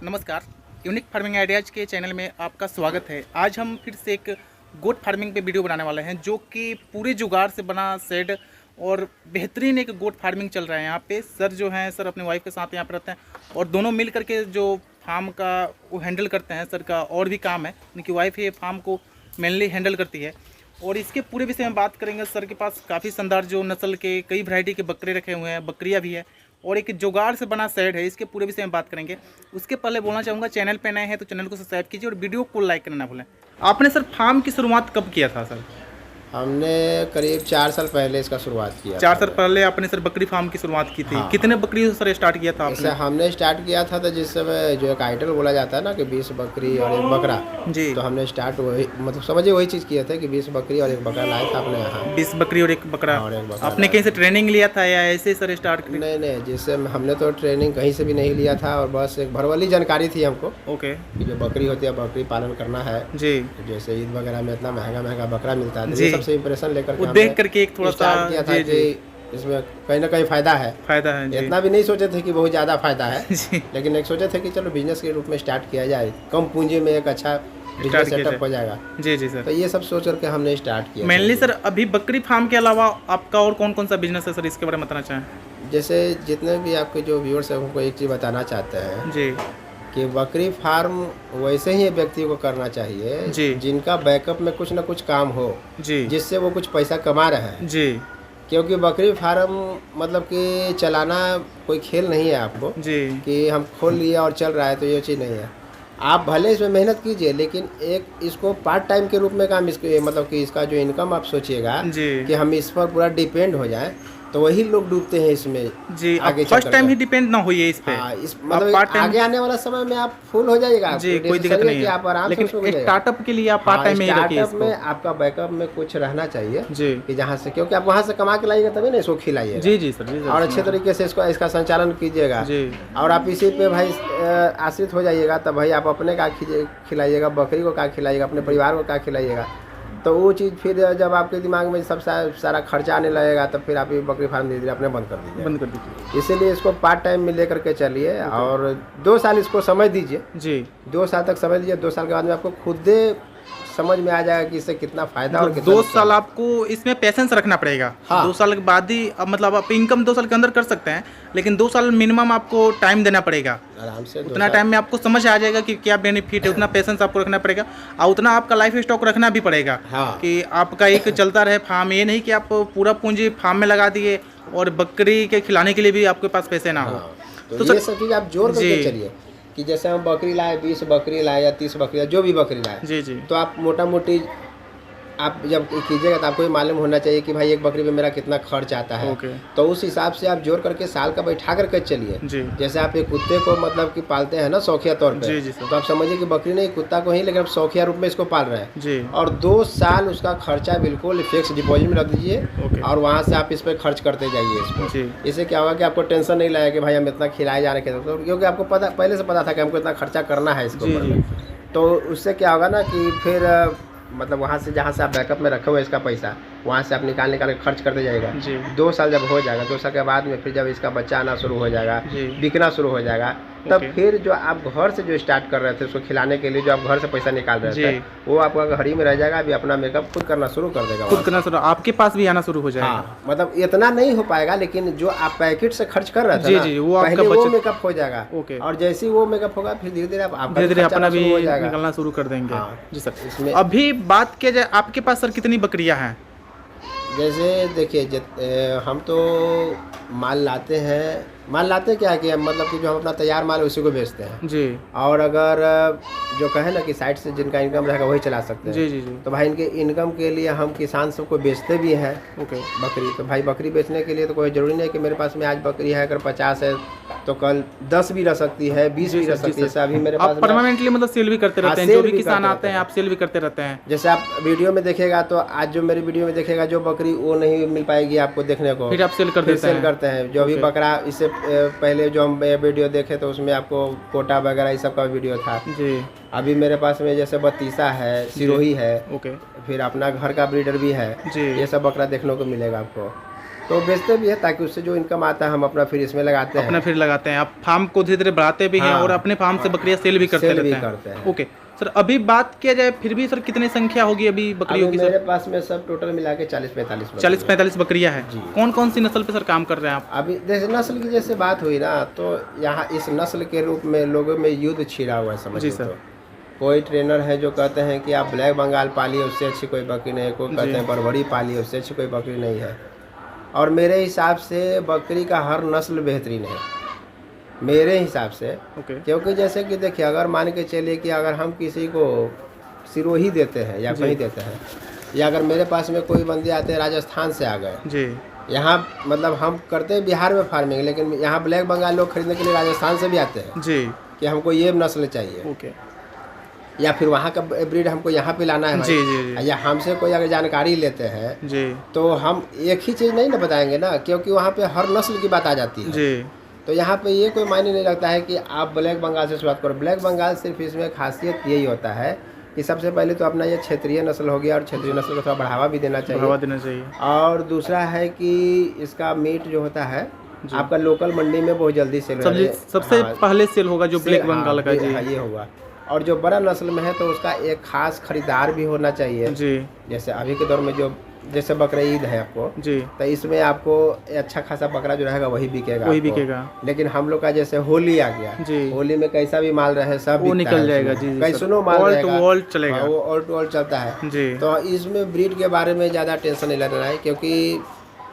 नमस्कार, unique farming ideas के channel में आपका स्वागत है। आज हम फिर से एक गोट फार्मिंग पे वीडियो बनाने वाले हैं, जो कि पूरे जुगाड़ से बना शेड और बेहतरीन एक गोट फार्मिंग चल रहा है यहाँ पे। सर जो हैं सर अपने वाइफ के साथ यहाँ पे रहते हैं और दोनों मिल करके जो फार्म का वो हैंडल करते हैं। सर का और भी काम है, उनकी वाइफ ये फार्म को मेनली हैंडल करती है। और इसके पूरे विषय में बात करेंगे। सर के पास काफ़ी शानदार जो नस्ल के कई वैरायटी के बकरे रखे हुए हैं, बकरियाँ भी है और एक जुगाड़ से बना शेड है। इसके पूरे विषय में बात करेंगे। उसके पहले बोलना चाहूँगा, चैनल पे नए हैं तो चैनल को सब्सक्राइब कीजिए और वीडियो को लाइक करना ना भूलें। आपने सर फार्म की शुरुआत कब किया था सर? हमने करीब 4 साल पहले इसका शुरुआत किया। 4 साल पहले आपने सर बकरी फार्म की शुरुआत की थी। हाँ। कितने बकरी सर स्टार्ट किया था आपने? हमने स्टार्ट किया था तो जिस समय जो एक आइटल बोला जाता है ना कि 20 बकरी और एक बकरा जी, तो हमने स्टार्ट वही मतलब समझिए वही चीज़ किए थे कि 20 बकरी और एक बकरा लाए थे अपने यहाँ। 20 बकरी और एक बकरा। और एक बकरा आपने कहीं से ट्रेनिंग लिया था या ऐसे सर स्टार्ट किया? नहीं, जिससे हमने तो ट्रेनिंग कहीं से भी नहीं लिया था और बस एक भरवली जानकारी थी हमको ओके कि जो बकरी होती है बकरी पालन करना है जी। जैसे ईद वगैरह में इतना महंगा बकरा मिलता है, तो जी। ये सबसे इंप्रेशन लेकर वो देख करके एक थोड़ा सा स्टार्ट किया था जी, जी। कि इसमें कहीं ना कहीं फ़ायदा है। जी। इतना भी नहीं सोचे थे कि बहुत ज़्यादा फायदा है जी। लेकिन एक सोचे थे कि चलो बिजनेस के रूप में स्टार्ट किया जाए, कम पूंजी में एक अच्छा बिजनेस सेटअप हो जाएगा। जी जी सर। तो ये सब सोच करके हमने स्टार्ट किया। मेनली सर अभी बकरी फार्म के अलावा आपका और कौन कौन सा बिजनेस है सर, इसके बारे में बताना चाहें? जैसे जितने भी आपके जो व्यूअर्स हैं उनको एक चीज़ बताना चाहते हैं जी कि बकरी फार्म वैसे ही व्यक्ति को करना चाहिए जी। जिनका बैकअप में कुछ ना कुछ काम हो, जी जिससे वो कुछ पैसा कमा रहे हैं। जी क्योंकि बकरी फार्म मतलब कि चलाना कोई खेल नहीं है आपको जी कि हम खोल लिया और चल रहा है, तो ये चीज़ नहीं है। आप भले इसमें मेहनत कीजिए लेकिन एक इसको पार्ट टाइम के रूप में काम इसके मतलब कि इसका जो इनकम आप सोचिएगा जी कि हम इस पर पूरा डिपेंड हो जाए, तो वही लोग डूबते हैं इसमें। जी। आगे फर्स्ट टाइम ही डिपेंड ना होइए इस पे। हाँ, इस मतलब आगे आने वाला समय में आप फुल हो जाइएगा जी, कोई दिक्कत नहीं है। आप आराम लेकिन से स्टार्टअप के लिए आप पार्ट टाइम में ही रखिए स्टार्टअप में आपका बैकअप में कुछ रहना चाहिए जी कि जहाँ से, क्योंकि आप वहाँ से कमा के लाइएगा तभी ना इसको खिलाइएगा। जी जी सर। जी सर। और अच्छे तरीके से इसका संचालन कीजिएगा जी और आप इसी पे भाई आश्रित हो जाइएगा, तब भाई आप अपने का खिलाइएगा, बकरी को क्या खिलाइएगा, अपने परिवार को क्या खिलाइएगा। तो वो चीज़ फिर जब आपके दिमाग में सब सारा खर्चा आने लगेगा तब फिर आप ये बकरी फार्म धीरे धीरे अपने बंद कर दीजिए। बंद कर दीजिए। इसीलिए इसको पार्ट टाइम में लेकर के चलिए और 2 साल इसको समय दीजिए। जी 2 साल तक समय दीजिए। 2 साल के बाद में आपको खुद समझ में आ जाएगा कि इससे कितना फायदा और कितना 2 साल आपको इसमें पेशेंस रखना पड़ेगा। हाँ। 2 साल के बाद ही अब मतलब आप इनकम 2 साल के अंदर कर सकते हैं, लेकिन 2 साल मिनिमम आपको टाइम देना पड़ेगा। आराम से उतना टाइम में आपको समझ आ जाएगा कि क्या बेनिफिट है, उतना पेशेंस आपको रखना पड़ेगा और उतना आपका लाइफ स्टॉक रखना भी पड़ेगा। हाँ। कि आपका एक चलता रहे फार्म, ये नहीं कि आप पूरा पूंजी फार्म में लगा दिए और बकरी के खिलाने के लिए भी आपके पास पैसे ना हो। हाँ। तो ये सब चीज़ आप जोड़ करके चलिए कि जैसे हम बकरी लाए, 20 बकरी लाए या 30 बकरी जो भी बकरी लाए, जी जी। तो आप मोटा मोटी आप जब कीजिएगा तो आपको ये मालूम होना चाहिए कि भाई एक बकरी पे मेरा कितना खर्च आता है। ओके। तो उस हिसाब से आप जोड़ करके साल का बैठा करके चलिए। जी जैसे आप एक कुत्ते को मतलब कि पालते हैं ना शौकिया तौर पे, जी जी सर। तो आप समझिए कि बकरी नहीं कुत्ता को ही, लेकिन आप शौकिया रूप में इसको पाल रहे हैं जी और 2 साल उसका खर्चा बिल्कुल फिक्स डिपॉजिट में रख दीजिए ओके। और वहाँ से आप इस पर खर्च करते जाइए इसको। जी इससे क्या होगा कि आपको टेंशन नहीं लगेगा कि भाई हम इतना खिलाए जा रहे हैं, क्योंकि आपको पता पहले से पता था कि हमको इतना खर्चा करना है इसको जी ऊपर जी में। तो उससे क्या होगा ना कि फिर मतलब वहाँ से जहाँ से आप बैकअप में रखे हुए इसका पैसा, वहाँ से आप निकाल के खर्च करते जाएगा। जी 2 साल जब हो जाएगा, 2 साल के बाद में फिर जब इसका बच्चा आना शुरू हो जाएगा, जी बिकना शुरू हो जाएगा, तब ओके। फिर जो आप घर से जो स्टार्ट कर रहे थे उसको खिलाने के लिए, जो आप घर से पैसा निकाल रहे जी। थे, वो आपका घर ही में रह जाएगा। अभी अपना मेकअप खुद करना शुरू कर देगा। खुद करना शुरू, आपके पास भी आना शुरू हो जाएगा। हाँ, मतलब इतना नहीं हो पाएगा लेकिन जो आप पैकेट से खर्च कर रहे थे जी ना, जी, वो आपका पहले वो बचत- मेकअप हो जाएगा। ओके। और जैसे ही वो मेकअप होगा फिर धीरे धीरे आपका धीरे धीरे खर्चा अपना भी शुरू हो जाएगा। निकलना शुरू कर देंगे। हाँ। जी सर। इसमें अभी बात किया जाए आपके पास सर कितनी बकरियां हैं? जैसे देखिए हम तो माल लाते क्या है कि मतलब कि जो हम अपना तैयार माल है उसी को बेचते हैं। जी और अगर जो कहे ना कि साइड से जिनका इनकम रहेगा वही चला सकते हैं। जी जी जी तो भाई इनके इनकम के लिए हम किसान सबको बेचते भी हैं ओके। बकरी। तो भाई बकरी बेचने के लिए तो कोई ज़रूरी नहीं कि मेरे पास में आज बकरी है अगर 50 है तो कल 10 भी रह सकती है, 20 भी रह सकती है। अभी मेरे पास आप परमानेंटली मतलब सेल भी करते रहते हैं, जो भी किसान आते हैं आप सेल भी करते रहते हैं। जैसे आप वीडियो में देखेगा तो आज जो मेरी वीडियो में देखेगा जो बकरी वो नहीं मिल पाएगी आपको देखने को, फिर आप सेल कर देते हैं। करते हैं। जो भी बकरा इससे पहले जो हम वीडियो देखे तो उसमें आपको कोटा वगैरह ये सब का वीडियो था। जी अभी मेरे पास में जैसे बत्तीसा है, सिरोही है, ओके। फिर अपना घर का ब्रीडर भी है। जी ये सब बकरा देखने को मिलेगा आपको। तो बेचते भी है ताकि उससे जो इनकम आता है हम अपना फिर इसमें लगाते हैं। अपना फिर लगाते हैं, आप फार्म को धीरे धीरे बढ़ाते भी हैं हाँ, और अपने फार्म से बकरियां सेल भी करते सेल भी रहते करते हैं। ओके सर, अभी बात किया जाए फिर भी सर कितनी संख्या होगी अभी बकरियों अभी की? मेरे सर पास में सब टोटल मिला के 40-45 40-45 बकरियां हैं। जी। कौन कौन सी नस्ल पे सर काम कर रहे हैं आप? अभी जैसे नस्ल की जैसे बात हुई ना, तो यहाँ इस नस्ल के रूप में लोगों में युद्ध छिड़ा हुआ है समझिए। जी सर। तो कोई ट्रेनर है जो कहते हैं कि आप ब्लैक बंगाल पालिए उससे अच्छी कोई बकरी नहीं है, कोई कहते हैं बरबरी पालिए उससे अच्छी कोई बकरी नहीं है। और मेरे हिसाब से बकरी का हर नस्ल बेहतरीन है मेरे हिसाब से। ओके। क्योंकि जैसे कि देखिए, अगर मान के चलिए कि अगर हम किसी को सिरोही देते हैं या कहीं देते हैं, या अगर मेरे पास में कोई बंदे आते हैं राजस्थान से आ गए जी, यहाँ, मतलब हम करते हैं बिहार में फार्मिंग, लेकिन यहाँ ब्लैक बंगाल लोग खरीदने के लिए राजस्थान से भी आते हैं जी, कि हमको ये नस्ल चाहिए, ओके, या फिर वहाँ का ब्रीड हमको यहाँ पे लाना है भाई। जी जी जी या हमसे कोई अगर जानकारी लेते हैं जी तो हम एक ही चीज़ नहीं ना बताएंगे ना, क्योंकि वहाँ पे हर नस्ल की बात आ जाती है। जी, तो यहाँ पे ये कोई मायने नहीं रखता है कि आप ब्लैक बंगाल से शुरुआत करो। ब्लैक बंगाल सिर्फ इसमें खासियत यही होता है कि सबसे पहले तो अपना ये क्षेत्रीय नस्ल हो गया, और क्षेत्रीय नस्ल को थोड़ा बढ़ावा भी देना बढ़ावा चाहिए। देना चाहिए। और दूसरा है कि इसका मीट जो होता है आपका लोकल मंडी में बहुत जल्दी सेल सबसे पहले सेल होगा जो ब्लैक बंगाल का। जी, ये होगा। और जो बड़ा नस्ल में है तो उसका एक खास खरीदार भी होना चाहिए। जी जैसे अभी के दौर में जो जैसे बकरा ईद है आपको, जी, तो इसमें आपको अच्छा खासा बकरा जो रहेगा वही बिकेगा, वही आपको। बिकेगा। लेकिन हम लोग का जैसे होली आ गया, जी, होली में कैसा भी माल रहे सब वो बिकता निकल है जाएगा। उसमें। जी, कैसनो माल ऑल रहेगा, टू ऑल चलेगा। हाँ, वो ऑल टू ऑल चलता है। जी, तो इसमें ब्रीड के बारे में ज़्यादा टेंशन नहीं लेना है, क्योंकि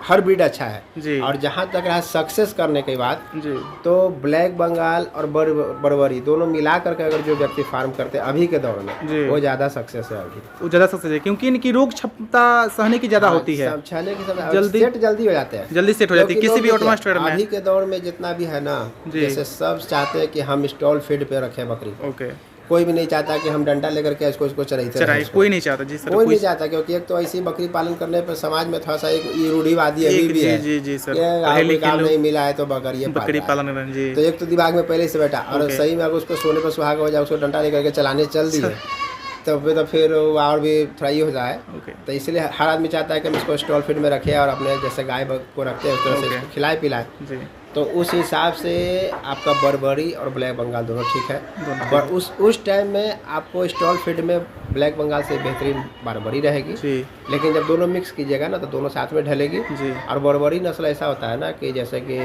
हर ब्रीड अच्छा है। जी, और जहाँ तक रहा सक्सेस करने की बात, जी, तो ब्लैक बंगाल और बरबरी दोनों मिला करके अगर जो व्यक्ति फार्म करते हैं अभी के दौर जी। में, वो ज़्यादा सक्सेस है अभी। वो ज़्यादा सक्सेस है क्योंकि इनकी रोग क्षमता सहने की ज़्यादा होती है, छाने की समय जल्दी- सेट जल्दी हो जाते हैं, जल्दी सेट हो जाती है क्योंकि किसी भी लोग ऑटोमास्टर में। अभी के दौर में जितना भी है ना, जी। जैसे सब चाहते हैं कि हम स्टॉल फीड पे रखें बकरी को। ओके, कोई भी नहीं चाहता कि हम डंडा लेकर के इसको चराइते चराई रहें। कोई नहीं चाहता। जी सर, कोई नहीं चाहता, क्योंकि एक तो ऐसी बकरी पालन करने पर समाज में थोड़ा सा एक ये रूढ़िवादी अभी भी जी है। जी जी सर, ये पढ़े आपको लिखे काम लोग नहीं मिला है तो बकरी बकरी पालन कर। जी, तो एक तो दिमाग में पहले से बैठा, और ओके। सही में अगर उसको सोने पर सुहागा हो जाए, उसको डंडा लेकर के चलाने चल दिए तो फिर वो और भी थोड़ा ये हो जाए। ओके, तो इसलिए हर आदमी चाहता है कि हम इसको स्टॉल फीड में रखें और अपने जैसे गाय को रखते हैं उस तरह से ओके। इसको खिलाए पिलाएं। जी, तो उस हिसाब से आपका बरबरी और ब्लैक बंगाल दोनों ठीक है। दोनों पर उस टाइम में आपको स्टॉल फीड में ब्लैक बंगाल से बेहतरीन बरबरी रहेगी। जी, लेकिन जब दोनों मिक्स कीजिएगा ना तो दोनों साथ में ढलेगी। जी, और बरबरी नस्ल ऐसा होता है ना कि जैसे कि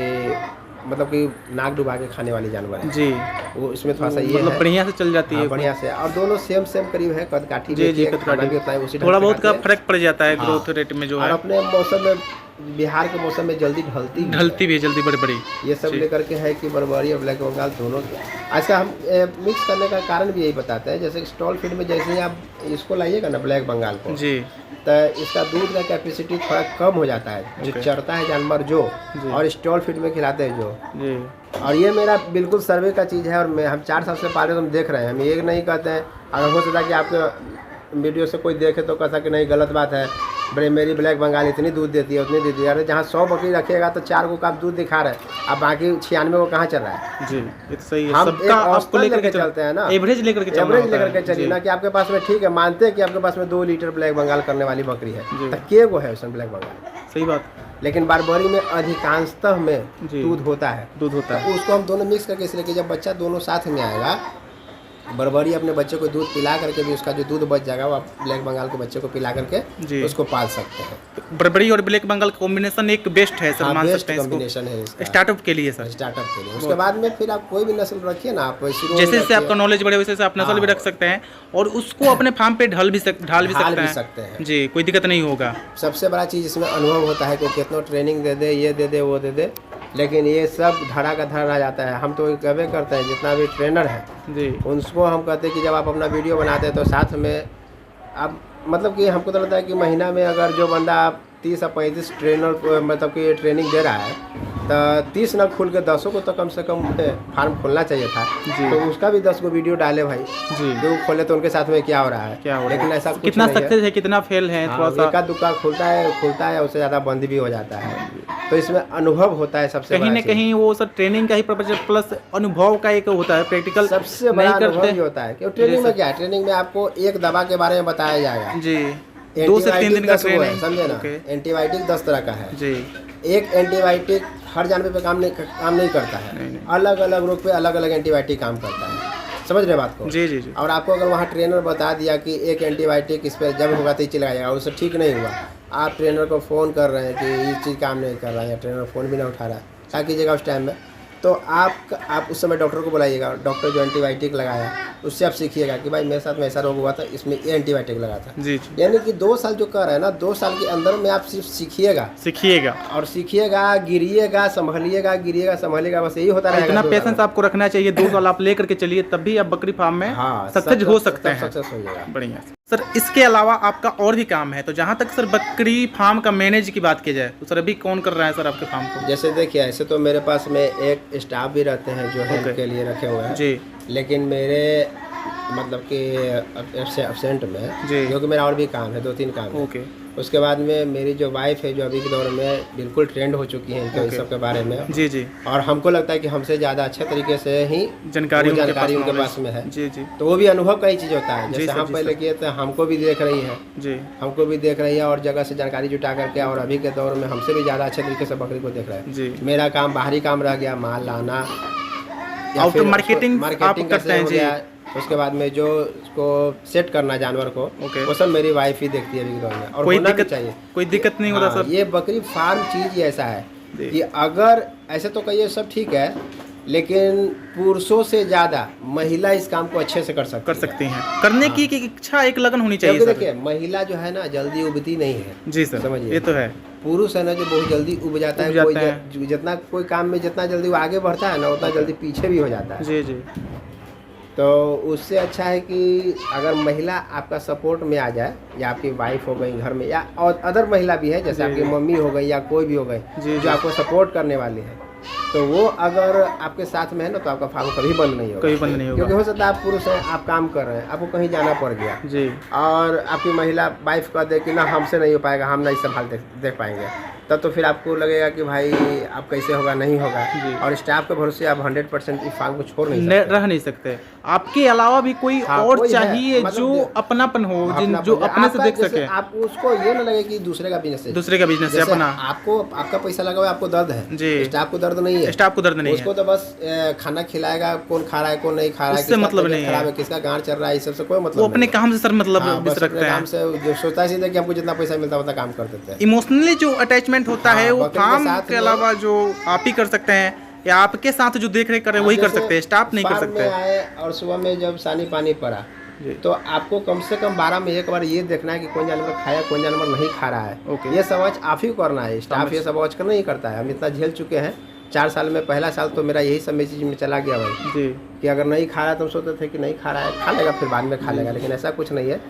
मतलब कि नाक डुबा के खाने वाली जानवर है, जी, वो इसमें थोड़ा सा ये मतलब है। बढ़िया से चल जाती हाँ, है। बढ़िया से। और दोनों सेम करीब है, कद काठी जी, जी, भी कद खाना काठी। भी होता है उसी ढंग थोड़ा से बहुत का खाते हैं। फर्क पड़ जाता है हाँ। ग्रोथ रेट में जो और है, अपने मौसम में बिहार के मौसम में जल्दी ढलती भी है। ढलती भी है जल्दी बड़ी। ये सब जी। लेकर के है कि बरबरी और ब्लैक बंगाल दोनों अच्छा हम मिक्स करने का कारण भी यही बताते हैं। जैसे स्टॉल फीड में जैसे ही आप इसको लाइएगा ना ब्लैक बंगाल को, जी, तो इसका दूध का कैपेसिटी थोड़ा कम हो जाता है, जो ओके। चरता है जानवर जो, जी। और स्टॉल फीड में खिलाते हैं जो। जी, और ये मेरा बिल्कुल सर्वे का चीज़ है, और हम 4 साल से पहले तो हम देख रहे हैं। हम ये नहीं कहते हैं, अगर हो सकता है कि आपके वीडियो से कोई देखे तो कहता कि नहीं गलत बात है, मेरी ब्लैक बंगाल इतनी दूध देती है उतनी देती है। अरे जहाँ 100 बकरी रखिएगा तो 4 को आप दूध दिखा रहे हैं, अब बाकी 96 को कहाँ चल रहा है। जी, ये तो सही है। हम सबका एक आपको औसतन लेकर लेके के चलते हैं ना, एवरेज लेकर के चलना एवरेज होता लेकर के है। चलिए जी, ना, कि आपके पास में ठीक है, मानते हैं कि आपके पास में 2 लीटर ब्लैक बंगाल करने वाली बकरी है, जी। तो के गो है उसमें ब्लैक बंगाल। सही बात। लेकिन बारबरी में अधिकांशतः में जी। दूध होता है, दूध होता है। तो उसको हम दोनों मिक्स करके, इसलिए कि जब बच्चा दोनों साथ में आएगा, बरबरी अपने बच्चे को दूध पिला करके भी उसका जो दूध बच जाएगा वो आप ब्लैक बंगाल के बच्चे को पिला करके जी। उसको पाल सकते हैं। बरबरी और ब्लैक बंगाल कॉम्बिनेशन एक बेस्ट है सर, हाँ, मान बेस्ट सकते हैं इसको कॉम्बिनेशन है इसका स्टार्टअप के लिए सर। स्टार्टअप के लिए। उसके बाद में फिर आप कोई भी नस्ल रखिए ना, आप सिरोही जैसे जैसे रखिए, आपका नॉलेज बढ़े वैसे वैसे आप नस्ल भी हाँ। रख सकते हैं और उसको अपने फार्म पे ढाल भी ढाल सकते हैं। जी, कोई दिक्कत नहीं होगा। सबसे बड़ा चीज़ इसमें अनुभव होता है कि कितना ट्रेनिंग दे दे, ये दे दे वो दे दे, लेकिन ये सब धड़ा का धड़ रह जाता है। हम तो कहवे करते हैं जितना भी ट्रेनर है जी, उनको हम कहते हैं कि जब आप अपना वीडियो बनाते हैं तो साथ में आप मतलब कि हमको तो लगता है कि महीना में अगर जो बंदा 30 या 35 ट्रेनर को मतलब कि ट्रेनिंग दे रहा है, तो 30 न खुल के 10 को तो कम से कम फार्म खोलना चाहिए था। जी। तो उसका भी 10 को वीडियो डाले भाई, जी, जो खोले तो उनके साथ में क्या हो रहा है, क्या हो रहा लेकिन है, ऐसा कुछ कितना नहीं है। सक्सेस है कितना फेल है, थोड़ा सा एका दुक्का खुलता है उससे ज़्यादा बंद भी हो जाता है। तो इसमें अनुभव होता है सबसे कहीं बड़ा ना चीज़। कहीं वो सर ट्रेनिंग का ही पर्पज प्लस अनुभव का एक होता है, प्रैक्टिकल सबसे बड़ा नहीं अनुभव करते। ये होता है कि ट्रेनिंग में क्या है, ट्रेनिंग में आपको एक दवा के बारे में बताया जाएगा। जी, 2 से 3 दिन का एंटीबायोटिक 10 वो है, ट्रेनिंग। समझे ना। ओके। एंटीबायोटिक 10 तरह का है। जी, एक एंटीबायोटिक हर जानवर पे काम नहीं करता है। अलग अलग रोग पे अलग अलग एंटीबायोटिक काम करता है। समझ रहे बात को? जी जी जी। और आपको अगर वहाँ ट्रेनर बता दिया कि एक एंटीबायोटिक इस पर जब होगा तो ही चलाएगा, उससे ठीक नहीं हुआ, आप ट्रेनर को फ़ोन कर रहे हैं कि ये चीज़ काम नहीं कर रहा है, या ट्रेनर फ़ोन भी नहीं उठा रहा है, क्या कीजिएगा उस टाइम में? तो आप उस समय डॉक्टर को बुलाइएगा। डॉक्टर जो एंटीबायोटिक लगाया उससे आप सीखिएगा कि भाई मेरे साथ में ऐसा रोग हुआ था, इसमें ये एंटीबायोटिक लगा था। जी जी। यानी कि 2 साल जो कर रहे हैं ना, 2 साल के अंदर में आप सिर्फ सीखिएगा और सीखिएगा, गिरिएगा, संभलिएगा, गिरिएगा, संभलिएगा, बस यही होता रहेगा। इतना पेशेंस आपको रखना चाहिए। 2 साल आप लेकर के चलिए, तब भी आप बकरी फार्म में सक्सेस हो सकते हैं। सक्सेस हो जाएगा। बढ़िया सर। इसके अलावा आपका और भी काम है, तो जहाँ तक सर बकरी फार्म का मैनेज की बात की जाए तो सर अभी कौन कर रहा है सर आपके फार्म को? जैसे देखिए, ऐसे तो मेरे पास में एक स्टाफ भी रहते हैं जो हेल्प के लिए रखे हुए हैं जी, लेकिन मेरे मतलब कि एब्सेंट में क्योंकि मेरा और भी काम है, 2-3 काम है। ओके। उसके बाद में मेरी जो वाइफ है, जो अभी के दौर में बिल्कुल ट्रेंड हो चुकी है इनके सब के बारे में। जी जी। और हमको लगता है कि हमसे ज़्यादा अच्छे तरीके से ही जानकारी उनके पास में है। जी जी। तो वो भी अनुभव का ही चीज़ होता है। जैसे हम पहले किए थे, हमको भी देख रही है जी, हमको भी देख रही है और जगह से जानकारी जुटा करके, और अभी के दौर में हमसे भी ज़्यादा अच्छे तरीके से बकरी को देख रहा है जी। मेरा काम बाहरी काम रह गया, माल लाना, मार्केटिंग करते हैं जी। उसके बाद में जो उसको सेट करना जानवर को, वो सब मेरी वाइफ ही देखती है अभी के दौर में। और कोई दिक्कत नहीं होता सर। ये बकरी फार्म चीज़ ही ऐसा है कि अगर ऐसे तो कहिए सब ठीक है, लेकिन पुरुषों से ज़्यादा महिला इस काम को अच्छे से कर सकती हैं। करने की इच्छा, एक लगन होनी चाहिए। देखिए, महिला जो है ना जल्दी उबती नहीं है जी सर, समझिए, ये तो है। पुरुष है ना जो बहुत जल्दी उब जाता है। जितना कोई काम में जितना जल्दी वो आगे बढ़ता है ना, उतना जल्दी पीछे भी हो जाता है जी जी। तो उससे अच्छा है कि अगर महिला आपका सपोर्ट में आ जाए, या आपकी वाइफ हो गई घर में, या और अदर महिला भी है, जैसे आपकी मम्मी हो गई या कोई भी हो गई जो आपको सपोर्ट करने वाली है, तो वो अगर आपके साथ में है ना, तो आपका फार्म कभी बंद नहीं होगा। क्योंकि हो सकता है आप पुरुष हैं, आप काम कर रहे हैं, आपको कहीं जाना पड़ गया जी, और आपकी महिला वाइफ कह दे कि ना हमसे नहीं हो पाएगा, हम नहीं संभाल देख पाएंगे, तब तो फिर आपको लगेगा कि भाई अब कैसे होगा, नहीं होगा। और स्टाफ के भरोसे आप 100% इस फार्म को छोड़ नहीं सकते। आपके अलावा भी कोई और चाहिए मतलब जो अपनापन हो, जो अपने से देख सके। आप उसको ये ना लगे कि दूसरे का बिजनेस है अपना। आपको आपका पैसा लगा हुआ है, आपको दर्द है जी, स्टाफ को दर्द नहीं है। उसको तो बस खाना खिलाएगा, कौन खा रहा है कौन नहीं खा रहा है, किसका मतलब नहीं खराब है, किसका गांठ चल रहा है, इस सबसे कोई मतलब। वो अपने काम से सर मतलब रखते हैं, काम से जो सोचता है कि हमको जितना पैसा मिलता है उतना काम कर देते हैं। इमोशनली जो अटैचमेंट होता है वो फार्म के अलावा जो आप ही कर सकते हैं, या आपके साथ जो देख रेख कर रहे हैं वही कर सकते हैं, स्टाफ नहीं कर सकते। आए और सुबह में जब सानी पानी पड़ा तो आपको कम से कम 12 में एक बार ये देखना है कि कौन जानवर खाया, कौन जानवर नहीं खा रहा है। ये समझ आप ही करना है, स्टाफ ये समझ कर नहीं करता है। हम इतना झेल चुके हैं 4 साल में। पहला साल तो मेरा यही सब चीज़ में चला गया भाई जी, कि अगर नहीं खा रहा तो हम सोचते थे कि नहीं खा रहा है, खा लेगा, फिर बाद में खा लेगा, लेकिन ऐसा कुछ नहीं है।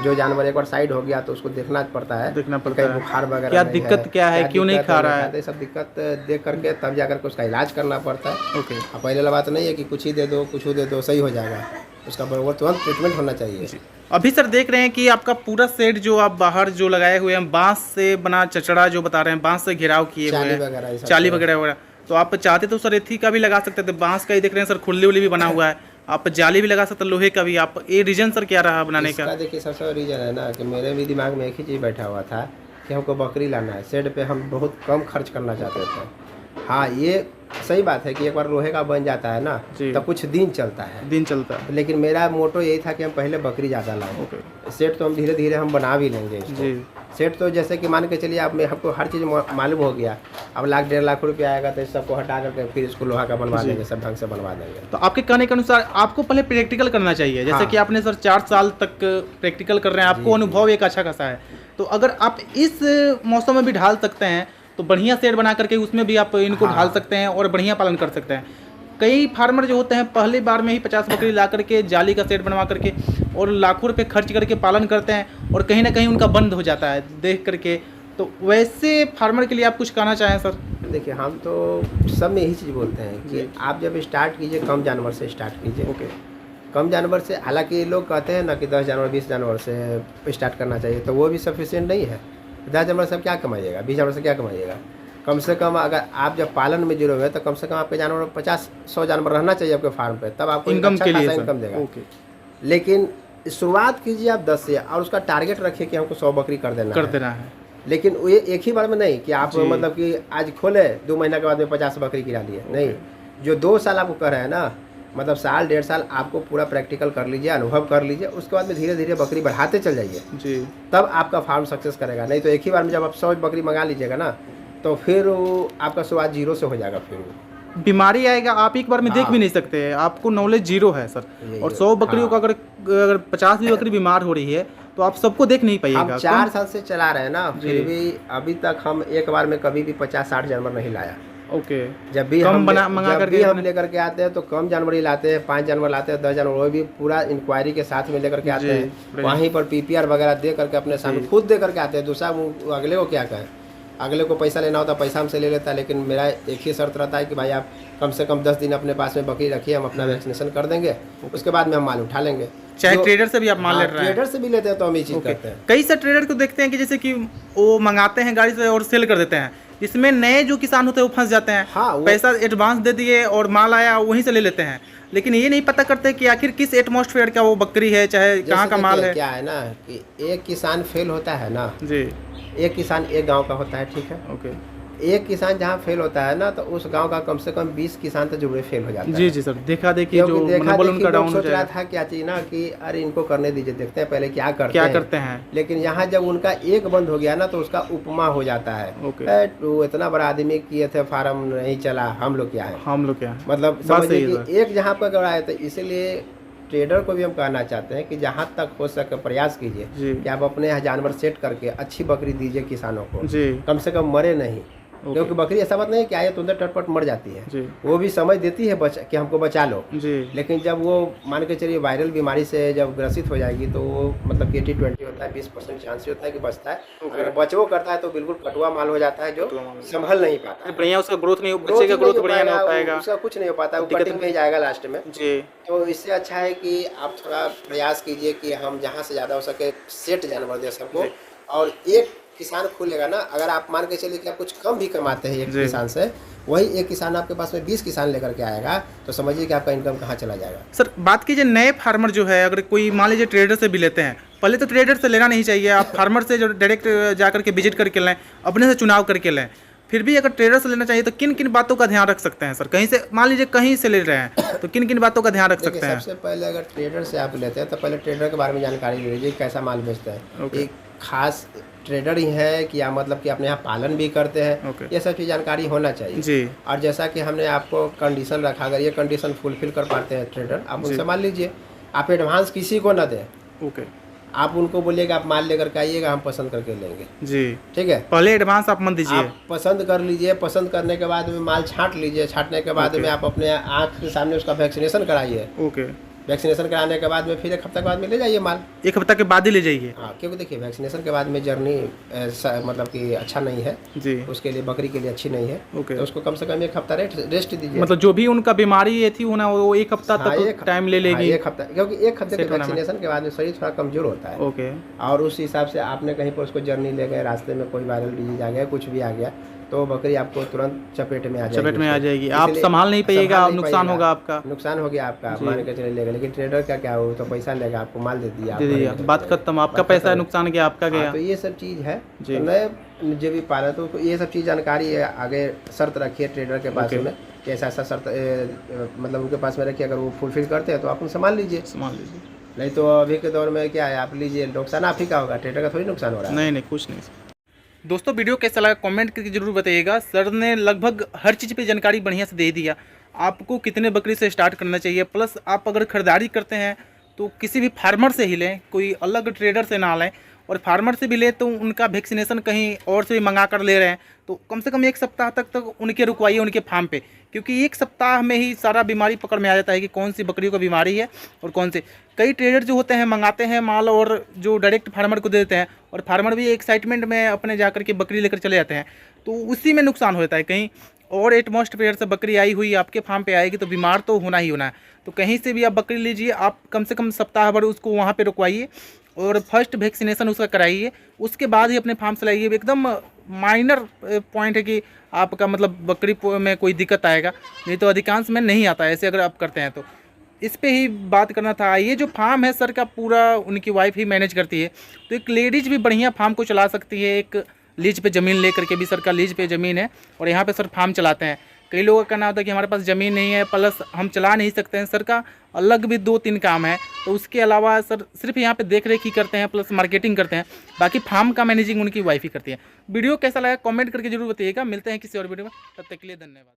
जो जानवर एक बार साइड हो गया तो उसको देखना पड़ता है, बुखार वगैरह क्या दिक्कत क्या है, क्यों नहीं खा रहा है, सब दिक्कत देख करके तब जाकर के उसका इलाज करना पड़ता है। ओके, पहले बात नहीं है कि कुछ ही दे दो, कुछ दे दो, सही हो जाएगा, उसका बराबर तुरंत ट्रीटमेंट होना चाहिए। अभी सर देख रहे हैं कि आपका पूरा सेट जो आप बाहर जो लगाए हुए हैं, बांस से बना चचड़ा जो बता रहे हैं, बांस से घेराव किए हुए हैं, चाली वगैरह, तो आप चाहते तो सर एथी का भी लगा सकते थे, बांस का ही देख रहे हैं सर, खुली उली भी बना हुआ है, आप जाली भी लगा सकते, लोहे का भी। आप ये रीजन सर क्या रहा बनाने का? देखिए, सबसे रीजन है ना कि मेरे भी दिमाग में एक ही चीज़ बैठा हुआ था कि हमको बकरी लाना है, शेड पे हम बहुत कम खर्च करना चाहते थे। हाँ, ये सही बात है कि एक बार लोहे का बन जाता है ना तो कुछ दिन चलता है, लेकिन मेरा मोटो यही था कि हम पहले बकरी ज़्यादा लाएं। सेट तो हम धीरे धीरे हम बना भी लेंगे इसको। सेट तो जैसे कि मान के चलिए आप में हमको हर चीज़ मालूम हो गया, अब 1-1.5 लाख रुपया आएगा तो इस सबको हटा करके फिर इसको लोहा का बनवा देंगे, सब ढंग से बनवा देंगे। तो आपके कहने के अनुसार आपको पहले प्रैक्टिकल करना चाहिए, जैसे कि आपने सर 4 साल तक प्रैक्टिकल कर रहे हैं, आपको अनुभव एक अच्छा खासा है। तो अगर आप इस मौसम में भी ढाल सकते हैं तो बढ़िया सेट बना करके उसमें भी आप इनको ढाल सकते हैं और बढ़िया पालन कर सकते हैं। कई फार्मर जो होते हैं पहली बार में ही 50 बकरी ला करके जाली का सेट बनवा करके और लाखों रुपए खर्च करके पालन करते हैं और कहीं ना कहीं उनका बंद हो जाता है देख करके। तो वैसे फार्मर के लिए आप कुछ कहना चाहें सर? देखिए, हम तो सब में यही चीज़ बोलते हैं कि आप जब स्टार्ट कीजिए कम जानवर से स्टार्ट कीजिए। ओके, कम जानवर से, हालांकि लोग कहते हैं ना कि 10 जानवर 20 जानवर से स्टार्ट करना चाहिए, तो वो भी सफिशिएंट नहीं है। 10 जानवर से क्या कमाइएगा, 20 जानवर से क्या कमाइएगा? कम से कम अगर आप जब पालन में जुड़े हुए तो कम से कम आपके जानवर 50-100 जानवर रहना चाहिए आपके फार्म पे, तब आपको इनकम के लिए इनकम देगा। ओके, लेकिन शुरुआत कीजिए आप 10 से और उसका टारगेट रखिए कि हमको 100 बकरी कर देना है। लेकिन ये एक ही बार में नहीं कि आप जी। मतलब कि आज खोले 2 महीना के बाद में 50 बकरी गिरा लिए, नहीं। जो 2 साल आपको कर रहे हैं ना, मतलब साल 1.5 साल आपको पूरा प्रैक्टिकल कर लीजिए, अनुभव कर लीजिए, उसके बाद में धीरे धीरे बकरी बढ़ाते चल जाइए, जी। तब आपका फार्म सक्सेस करेगा। नहीं तो एक ही बार में जब आप 100 बकरी मंगा लीजिएगा ना, तो फिर वो आपका शुरुआत 0 से हो जाएगा। फिर वो बीमारी आएगा, आप एक बार में देख हाँ। भी नहीं सकते हैं, आपको नॉलेज जीरो है सर। यही और है। 100 बकरियों का हाँ। अगर 50 भी बकरी बीमार हो रही है तो आप सबको देख नहीं हम पाइएगा। 4 साल से चला रहे हैं ना, जी। फिर भी अभी तक हम एक बार में कभी भी 50-60 जानवर नहीं लाया। ओके। जब भी कम हम बना मंगा जब करके भी हम अपने- लेकर के आते हैं तो कम जानवर ही लाते हैं, 5 जानवर लाते हैं, 10 जानवर, वो भी पूरा इंक्वायरी के साथ में लेकर के आते जी, हैं। बढ़िया। वहीं पर पीपीआर वगैरह दे करके अपने सामने जी। खुद दे करके आते हैं। दूसरा वो अगले को क्या कहें, अगले को पैसा लेना होता है, पैसा हमसे ले लेता है, लेकिन मेरा एक ही शर्त रहता है कि भाई आप कम से कम 10 दिन अपने पास में बकरी रखिए, हम अपना वैक्सीनेशन कर देंगे, उसके बाद में हम माल उठा लेंगे। चाहे जो- ट्रेडर से भी आप माल ले हाँ, रहे हैं। ट्रेडर से भी लेते हैं तो हम ये चीज़ ओके। करते हैं। कई सारे ट्रेडर को देखते हैं कि जैसे कि वो मंगाते हैं गाड़ी से और सेल कर देते हैं, इसमें नए जो किसान होते हैं वो फंस जाते हैं। हाँ, वो- पैसा एडवांस दे दिए और माल आया वहीं से ले लेते हैं, लेकिन ये नहीं पता करते कि आखिर किस एटमॉस्फेयर का वो बकरी है, चाहे जैसे कहाँ का माल देखिए, है। क्या है ना कि एक किसान फेल होता है ना, जी। एक किसान एक गांव का होता है, ठीक है। ओके। एक किसान जहाँ फेल होता है ना, तो उस गांव का कम से कम 20 किसान तो जरूर फेल हो जाता है। जी जी सर, देखा देखी जो क्योंकि देखा मनोबल देखी उनका लोग डाउन हो सोच रहा जाएगा। था क्या चीज ना कि अरे इनको करने दीजिए, देखते हैं पहले क्या क्या करते हैं। लेकिन यहाँ जब उनका एक बंद हो गया ना, तो उसका उपमा हो जाता है। ओके। वो इतना बड़ा आदमी किए थे, फार्म नहीं चला, हम लोग क्या है, हम लोग क्या है। मतलब बात समझिए सही है कि एक जहाँ पर गड़ाए, तो इसीलिए ट्रेडर को भी हम कहना चाहते हैं कि जहाँ तक हो सके प्रयास कीजिए जी। कि आप अपने यहाँ जानवर सेट करके अच्छी बकरी दीजिए किसानों को, जी। कम से कम मरे नहीं। ओके। क्योंकि बकरी ऐसा बात नहीं है कि आए तुरंत टटपट मर जाती है, जी। वो भी समझ देती है कि हमको बचा लो। जी। लेकिन जब वो मान के चलिए वायरल बीमारी से जब ग्रसित हो जाएगी, तो वो मतलब कि 80-20 होता है, 20% चांस होता है कि बचता है। ओके। अगर बचवो करता है तो बिल्कुल कटुआ माल हो जाता है, जो कटुआ माल। संभल नहीं पाता है। बढ़िया उसका ग्रोथ नहीं, Growth बच्चे का ही ग्रोथ नहीं हो बढ़िया नहीं हो पाएगा, पाएगा। उसका कुछ नहीं हो पाता, वो दिक्कत कटिंग में ही जाएगा लास्ट में। जी। तो इससे अच्छा है कि आप थोड़ा प्रयास कीजिए कि हम जहाँ से ज़्यादा हो सके सेट जानवर दे सबको। जी। और एक किसान खोलेगा ना, अगर आप मान के चलिए कि आप कुछ कम भी कमाते हैं एक जी। किसान से, वही एक किसान आपके पास में 20 किसान लेकर के आएगा, तो समझिए कि आपका इनकम कहाँ चला जाएगा। सर बात कीजिए नए फार्मर जो है, अगर कोई मान लीजिए ट्रेडर से भी लेते हैं, पहले तो ट्रेडर से लेना नहीं चाहिए, आप फार्मर से जो डायरेक्ट जाकर के विजिट करके लें, अपने से चुनाव करके लें। फिर भी अगर ट्रेडर से लेना चाहिए तो किन किन बातों का ध्यान रख सकते हैं सर? कहीं से मान लीजिए कहीं से ले रहे हैं तो किन किन बातों का ध्यान रख देखिए, सकते हैं? सबसे पहले अगर ट्रेडर से आप लेते हैं तो पहले ट्रेडर के बारे में जानकारी ले लीजिए, कैसा माल बेचता है। ओके। एक खास ट्रेडर ही है कि या मतलब कि अपने यहाँ पालन भी करते हैं, ओके। ये सब चीज़ जानकारी होना चाहिए। जी। और जैसा कि हमने आपको कंडीशन रखा, अगर ये कंडीशन फुलफिल कर पाते हैं ट्रेडर, आप जी। उनसे माल लीजिए। आप एडवांस किसी को ना दें, ओके। आप उनको बोलिएगा आप माल लेकर के आइएगा, हम पसंद करके लेंगे, जी। ठीक है। पहले एडवांस आप मत दीजिए। आप पसंद कर लीजिए, पसंद करने के बाद में माल छांट लीजिए, छांटने के बाद ओके। में आप अपने आँख के सामने उसका वैक्सीनेशन कराइए। ओके। वैक्सीनेशन कराने के बाद में फिर 1 हफ्ते के बाद में ले जाइए माल। एक हफ्ता के बाद ही ले जाइए। हाँ, क्योंकि देखिए वैक्सीनेशन के बाद में जर्नी मतलब कि अच्छा नहीं है, जी। उसके लिए बकरी के लिए अच्छी नहीं है। ओके। तो उसको कम से कम 1 हफ्ता रेस्ट दीजिए। मतलब जो भी उनका बीमारी ये थी होना, वो एक हफ्ता हाँ, तक टाइम ले लेगी। 1 हफ्ता, क्योंकि 1 हफ्ते के सेट होने में। वैक्सीनेशन के बाद में शरीर थोड़ा कमजोर होता है। ओके। और उस हिसाब से आपने कहीं पर उसको जर्नी ले गए, रास्ते में कोई वायरल डिजीज आ गया, कुछ भी आ गया, तो बकरी आपको तुरंत चपेट में आ जाएगी। चपेट में आ उसको। जाएगी, आप इसलिए संभाल नहीं पाइएगा, संभाल नहीं नुकसान पाइएगा। होगा आपका। नुकसान हो गया आपका, जी। मान के चले लेगा। लेकिन ट्रेडर का क्या हो, तो पैसा लेगा, आपको माल दे दिया, आप दे दिया, भरेंगे तो बात चलेगा। खत्म, आपका बात पैसा खत्म। नुकसान गया, आपका हाँ, गया। तो ये सब चीज़ है। जी। तो नए जो भी पालन, तो ये सब चीज़ जानकारी है, आगे शर्त रखिए ट्रेडर के पास ओके। में कि ऐसा ऐसा शर्त मतलब उनके पास में रखिए, अगर वो फुलफिल करते हैं तो आप उनसे मान लीजिए। संभाल लीजिए। नहीं तो अभी के दौर में क्या है, आप लीजिए, नुकसान आप ही का होगा, ट्रेडर का थोड़ी नुकसान हो रहा है। नहीं नहीं, कुछ नहीं। दोस्तों वीडियो कैसा लगा कमेंट करके जरूर बताइएगा। सर ने लगभग हर चीज़ पे जानकारी बढ़िया से दे दिया, आपको कितने बकरी से स्टार्ट करना चाहिए। प्लस आप अगर खरीदारी करते हैं तो किसी भी फार्मर से ही लें, कोई अलग ट्रेडर से ना लें। और फार्मर से भी ले तो उनका वैक्सीनेशन कहीं और से भी मंगा कर ले रहे हैं तो कम से कम 1 सप्ताह तक उनके रुकवाइए उनके फार्म पे, क्योंकि 1 सप्ताह में ही सारा बीमारी पकड़ में आ जाता है कि कौन सी बकरियों को बीमारी है और कौन से। कई ट्रेडर जो होते हैं मंगाते हैं माल और जो डायरेक्ट फार्मर को दे देते हैं, और फार्मर भी एक्साइटमेंट में अपने जाकर के बकरी लेकर चले जाते हैं, तो उसी में नुकसान होता है। कहीं और एटमॉस्ट पेयर से बकरी आई हुई आपके फार्म पे आएगी तो बीमार तो होना ही होना है। तो कहीं से भी आप बकरी लीजिए, आप कम से कम सप्ताह भर उसको वहाँ पे रुकवाइए और फर्स्ट वैक्सीनेशन उसका कराइए, उसके बाद ही अपने फार्म से लाइए। एकदम माइनर पॉइंट है कि आपका मतलब बकरी में कोई दिक्कत आएगा, नहीं तो अधिकांश में नहीं आता है ऐसे अगर आप करते हैं तो। इस पे ही बात करना था। ये जो फार्म है सर का पूरा उनकी वाइफ ही मैनेज करती है, तो एक लेडीज़ भी बढ़िया फार्म को चला सकती है, एक लीज पे ज़मीन ले करके भी सर का लीज पे ज़मीन है और यहाँ पे सर फार्म चलाते हैं। कई लोगों का कहना होता है कि हमारे पास ज़मीन नहीं है प्लस हम चला नहीं सकते हैं। सर का अलग भी 2-3 काम है, तो उसके अलावा सर सिर्फ यहाँ पे देख रेख ही करते हैं प्लस मार्केटिंग करते हैं। बाकी फार्म का मैनेजिंग उनकी वाइफ ही करती है। वीडियो कैसा लगा कमेंट करके जरूर बताइएगा। मिलते हैं किसी और वीडियो में, तब तक के लिए धन्यवाद।